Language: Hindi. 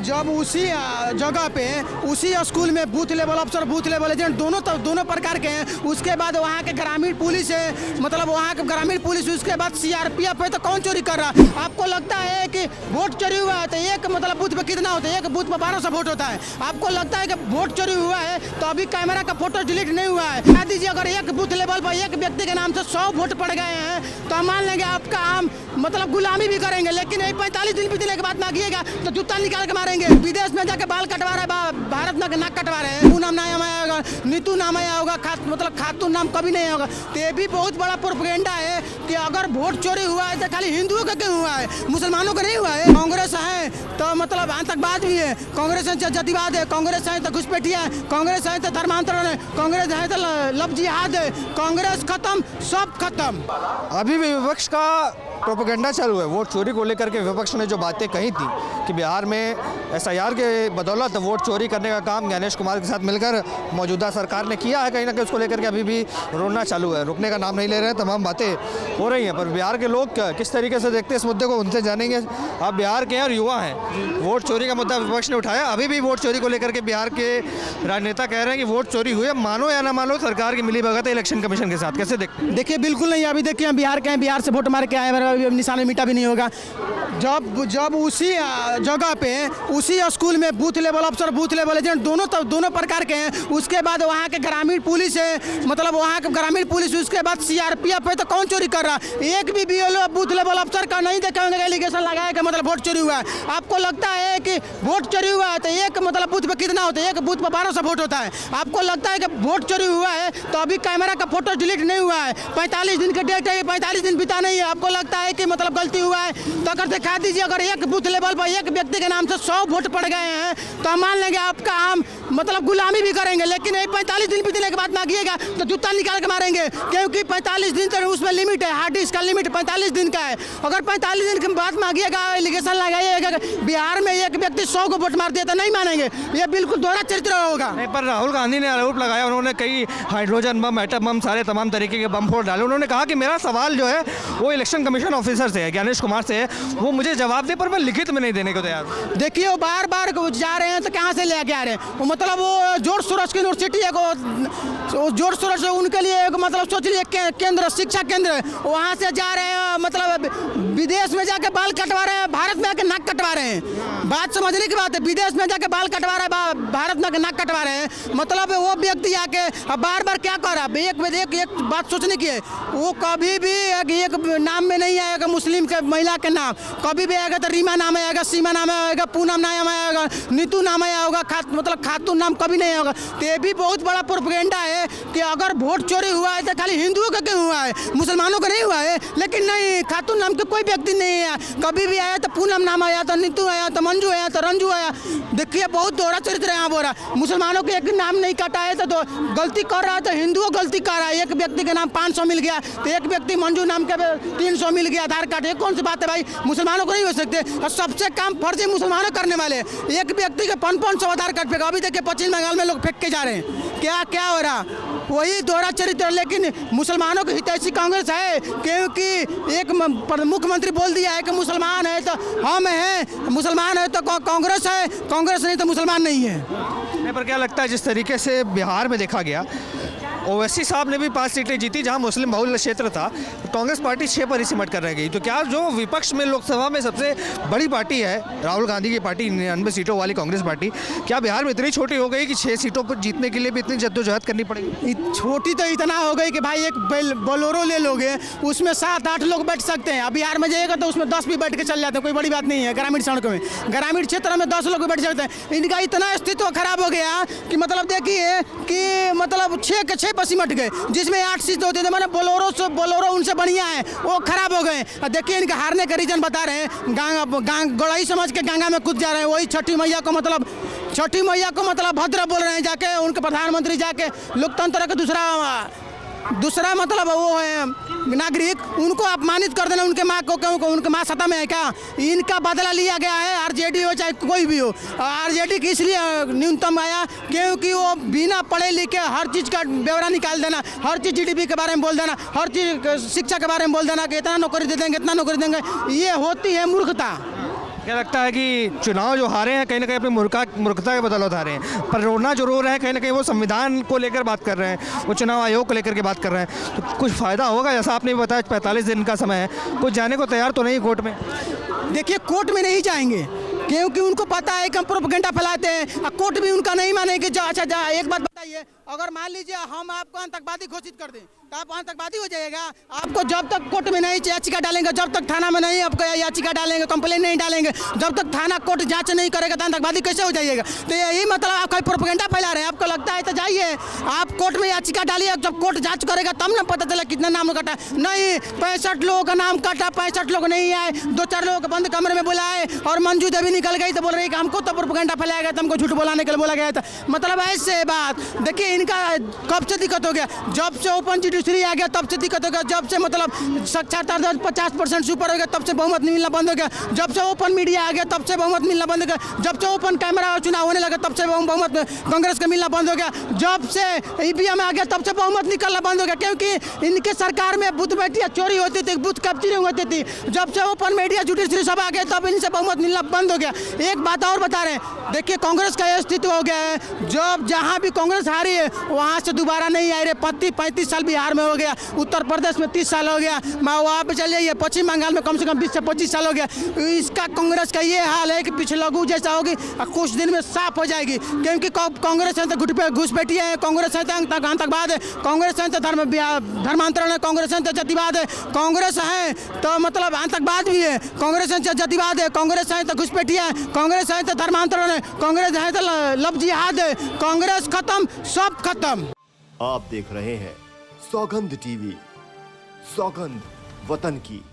जब उसी जगह पे उसी स्कूल में बूथ लेवल अफसर, बूथ लेवल एजेंट दोनों प्रकार के हैं। उसके बाद वहाँ के ग्रामीण पुलिस है, मतलब वहाँ के ग्रामीण पुलिस, उसके बाद सीआरपीएफ है, तो कौन चोरी कर रहा है? आपको लगता है कि वोट चोरी हुआ है तो एक मतलब बूथ पे कितना होता है? एक बूथ पे 1200 वोट होता है। आपको लगता है कि वोट चोरी हुआ है तो अभी कैमरा का फोटो डिलीट नहीं हुआ है? कह दीजिए अगर एक बूथ लेवल पर एक व्यक्ति के नाम से 100 वोट पड़ गए हैं तो हम मान लेंगे आपका हम मतलब गुलामी भी करेंगे, लेकिन 45 दिन बीतने के बाद मांगिएगा तो जूता निकाल के मारेंगे। विदेश में जाके बाल कटवा रहे हैं, भारत में नाक कटवा रहे हैं। पूनम नाम आया होगा, नीतू नाम आया होगा, मतलब खातून नाम कभी नहीं होगा। तो ये भी बहुत बड़ा प्रोपेगेंडा है कि अगर वोट चोरी हुआ है तो खाली हिंदुओं का क्यों हुआ है, मुसलमानों का नहीं हुआ है। कांग्रेस है तो मतलब आतंकवाद भी है, कांग्रेस है जतिवाद है, कांग्रेस है तो घुसपैठिया है, कांग्रेस है तो धर्मांतरण है, कांग्रेस है तो लव जिहाद है। कांग्रेस खत्म, सब खत्म। अभी भी विपक्ष का प्रोपेगेंडा चालू है। वोट चोरी को लेकर के विपक्ष ने जो बातें कही थी कि बिहार में एसआईआर के बदौलत वोट चोरी करने का काम ज्ञानेश कुमार के साथ मिलकर मौजूदा सरकार ने किया है, कहीं ना कहीं उसको लेकर के अभी भी रोना चालू है, रुकने का नाम नहीं ले रहे हैं। तमाम बातें हो रही हैं, पर बिहार के लोग किस तरीके से देखते हैं इस मुद्दे को, उनसे जानेंगे। आप बिहार के हैं और युवा हैं, वोट चोरी का मुद्दा विपक्ष ने उठाया, अभी भी वोट चोरी को लेकर के बिहार के राजनेता कह रहे हैं कि वोट चोरी हुई, मानो या ना मानो सरकार की मिली भगत है इलेक्शन कमीशन के साथ। कैसे देखते हैं? देखिए बिल्कुल नहीं, अभी देखिए हम बिहार के हैं, बिहार से वोट मार के आए, मेरा निशान मिटा भी नहीं होगा। जब उसी जगह पे उसी स्कूल में बूथ लेवल अफसर, बूथ लेवल एजेंट दोनों प्रकार के हैं। उसके बाद वहाँ के ग्रामीण पुलिस है, मतलब वहाँ के ग्रामीण पुलिस, उसके बाद सीआरपीएफ है, तो कौन चोरी कर रहा है? एक भी बीएलओ बूथ लेवल अफसर का नहीं देखा एलिगेशन लगाया कि मतलब वोट चोरी हुआ है। आपको लगता है कि वोट चोरी हुआ है तो एक मतलब बूथ पे कितना होता है? एक बूथ पे 1200 वोट होता है। आपको लगता है कि वोट चोरी हुआ है तो अभी कैमरा का फोटो डिलीट नहीं हुआ है? 45 दिन का डेट है, 45 दिन बीता नहीं है। आपको लगता है कि मतलब गलती हुआ है तो अगर दिखा दीजिए, अगर एक बूथ लेवल पर एक व्यक्ति के नाम से 100 वोट पड़ गए हैं तो हम मान लेंगे आपका हम मतलब गुलामी भी करेंगे, लेकिन 45 दिन बीतने के बाद मांगिएगा तो जूता निकाल के मारेंगे, क्योंकि 45 दिन तक उसमें लिमिट है, हार्ड डिस्क का लिमिट 45 दिन का है। अगर 45 दिन के बाद मांगिएगा, एलिगेशन लगाइएगा बिहार में एक व्यक्ति 100 को वोट मार दिया तो नहीं मानेंगे, ये बिल्कुल दोहरा चरित्र होगा। नहीं, पर राहुल गांधी ने आरोप लगाया, उन्होंने कई हाइड्रोजन बम, एटम बम, सारे तमाम तरीके के बम फोड़ डाले। उन्होंने कहा कि मेरा सवाल जो है वो इलेक्शन कमीशन ऑफिसर से है, ज्ञानेश कुमार से है, वो मुझे जवाब दे, पर मैं लिखित में नहीं देने को तैयार। देखिए वो बार बार जा रहे हैं तो कहाँ से ले के आ रहे हैं? वो मतलब वो जोर सूरज की यूनिवर्सिटी है, जोर सूरज उनके लिए एक मतलब सोच लीजिए केंद्र, शिक्षा केंद्र, वहाँ से जा रहे हैं, मतलब विदेश में जाके बाल कटवा रहे हैं, भारत में आके नाक कटवा रहे हैं। बात समझने की बात है, विदेश में जाके बाल कटवा रहे हैं, भारत में नाक कटवा रहे हैं। मतलब वो व्यक्ति आके बार बार क्या कर रहा है? एक बात सोचने की है, वो कभी भी एक नाम में नहीं आएगा मुस्लिम के महिला के नाम, कभी भी आएगा तो रीमा नाम आएगा, सीमा नाम आएगा, पूनम नाम आएगा, नीतू नाम आया होगा, मतलब खातून नाम कभी नहीं होगा। तो ये भी बहुत बड़ा प्रोपेगेंडा है कि अगर वोट चोरी हुआ है तो खाली हिंदुओं का क्यों हुआ है, मुसलमानों का नहीं हुआ है। लेकिन नहीं, खातून नाम के कोई व्यक्ति नहीं है, कभी भी आया तो पूनम नाम आया, तो नीतू आया, तो मंजू आया, तो रंजू आया। देखिए बहुत दोहरा चरित्र है यहाँ बोरा, मुसलमानों के एक नाम नहीं काटा है तो गलती कर रहा है, तो हिंदुओं गलती कर रहा है। एक व्यक्ति के नाम 500 मिल गया तो एक व्यक्ति मंजू नाम के 300 मिल गया आधार कार्ड, ये कौन सी बात है भाई? मुसलमानों को नहीं हो सकते, और सबसे काम फर्जी मुसलमानों करने वाले, एक व्यक्ति के 500 आधार कार्ड फेंका। अभी देखिए पश्चिम बंगाल में लोग फेंक के जा रहे हैं, क्या हो रहा? वही दोहरा चरित्र। लेकिन मुसलमानों की हितैषी कांग्रेस है, क्योंकि एक मुख्यमंत्री बोल दिया है कि मुसलमान है तो हम हैं, मुसलमान है तो कांग्रेस है, कांग्रेस नहीं तो मुसलमान नहीं है। पर क्या लगता है जिस तरीके से बिहार में देखा गया, ओवैसी साहब ने भी 5 सीटें जीती जहां मुस्लिम बहुल क्षेत्र था, कांग्रेस पार्टी 6 पर ही सिमट कर रह गई, तो क्या जो विपक्ष में लोकसभा में सबसे बड़ी पार्टी है राहुल गांधी की पार्टी, 99 सीटों वाली कांग्रेस पार्टी, क्या बिहार में इतनी छोटी हो गई कि 6 सीटों पर जीतने के लिए भी इतनी जद्दोजहद करनी पड़ेगी? छोटी तो इतना हो गई कि भाई एक बोलेरो ले लोगे उसमें 7-8 लोग बैठ सकते हैं। अब बिहार में जाएगा तो उसमें 10 भी बैठ के चल जाते हैं, कोई बड़ी बात नहीं है। ग्रामीण सड़कों में, ग्रामीण क्षेत्र में 10 लोग बैठ सकते हैं। इनका इतना अस्तित्व खराब हो गया कि मतलब देखिए कि मतलब 6 के 6 पर सिमट गए, जिसमें 8 सीट होते थे, मैंने बोलेरो उनसे बढ़िया है, वो खराब हो गए। देखिए इनके हारने का रीजन बता रहे हैं, गड़ाई समझ के गंगा में कूद जा रहे हैं। वही छठी मैया को मतलब भद्र बोल रहे हैं, जाके उनके प्रधानमंत्री जाके लोकतंत्र का दूसरा मतलब वो है नागरिक, उनको अपमानित कर देना, उनके माँ को, क्यों उनके माँ सत्ता में है क्या? इनका बदला लिया गया है, आरजेडी हो चाहे कोई भी हो। आरजेडी की इसलिए न्यूनतम आया क्योंकि वो बिना पढ़े लिखे हर चीज़ का ब्यौरा निकाल देना, हर चीज़ जीडीपी के बारे में बोल देना, हर चीज़ शिक्षा के बारे में बोल देना कि इतना नौकरी दे देंगे, इतना नौकरी देंगे, ये होती है मूर्खता। क्या लगता है कि चुनाव जो हारे हैं कहीं ना कहीं अपनी मूर्खता के बदौलत हारे हैं, पर रोना जो रो रहे हैं कहीं ना कहीं वो संविधान को लेकर बात कर रहे हैं, वो चुनाव आयोग को लेकर के बात कर रहे हैं, तो कुछ फ़ायदा होगा? जैसा आपने भी बताया 45 दिन का समय है, कुछ जाने को तैयार तो नहीं कोर्ट में? देखिए कोर्ट में नहीं जाएंगे क्योंकि उनको पता है कि हम प्रोपेगेंडा फैलाते हैं, और कोर्ट भी उनका नहीं मानेंगे। अच्छा एक बात बताइए, अगर मान लीजिए हम आपको आतंकवादी घोषित कर दें तो आप आतंकवादी हो जाएगा? आपको जब तक कोर्ट में नहीं याचिका डालेंगे, जब तक थाना में नहीं आपको याचिका डालेंगे, कंप्लेन नहीं डालेंगे, जब तक थाना कोर्ट जांच नहीं करेगा तो आतंकवादी कैसे हो जाइएगा? तो यही मतलब आप कोई प्रोपेगेंडा फैला रहे हैं। आपको लगता है तो जाइए आप कोर्ट में याचिका डालिए, जब कोर्ट जांच करेगा तब ना पता चला कितना नाम कटा। नहीं, 65 लोगों का नाम कटा, 65 लोग नहीं आए, 2-4 लोगों को बंद कमरे में बुलाए और मंजू देवी निकल गई तो बोल रही कि हमको तो प्रोपेगेंडा फैलाया गया था, हमको झूठ बोलाने के लिए बोला गया था। मतलब ऐसे बात। देखिए इनका कब से दिक्कत हो गया, जब से ओपन जुडिशरी आ गया तब से दिक्कत हो गया, जब से मतलब साक्षरता दर 50% से ऊपर हो गया तब से बहुमत मिलना बंद हो गया, जब से ओपन मीडिया आ गया तब से बहुमत मिलना बंद हो गया, जब से ओपन कैमरा और चुनाव होने लगा तब से बहुमत कांग्रेस का मिलना बंद हो गया, जब से ईवीएम आ गया तब से बहुमत निकलना बंद हो गया, क्योंकि इनके सरकार में बूथ बैठिया चोरी होती थी, बूथ कैप्चरिंग होती थी। जब से ओपन मीडिया जुडिशरी सब आ गया तब इनसे बहुमत मिलना बंद हो गया। एक बात और बता रहे हैं, देखिए कांग्रेस का यह स्थिति हो गया है, जब जहाँ भी कांग्रेस हारी है वहाँ से दोबारा नहीं आ रहे। 35 साल बिहार में हो गया, उत्तर प्रदेश में 30 साल हो गया, वहाँ पे चल जाइए पश्चिम बंगाल में कम से कम 20 से 25 साल हो गया। इसका कांग्रेस का ये हाल है कि पिछलगू जैसा होगी और कुछ दिन में साफ हो जाएगी, क्योंकि कांग्रेस है तो घुट पे घुस बैठी है, कांग्रेस है तो आतंकवाद है, कांग्रेस है तो धर्मांतरण है, कांग्रेस है तो जातिवाद है, कांग्रेस है तो मतलब आतंकवाद भी है, कांग्रेस है तो जातिवाद है, कांग्रेस है तो घुसपैठिया है, कांग्रेस है तो धर्मांतरण है, कांग्रेस है तो लव जिहाद है। कांग्रेस खत्म, सब खत्म। आप देख रहे हैं सौगंध टीवी, सौगंध वतन की।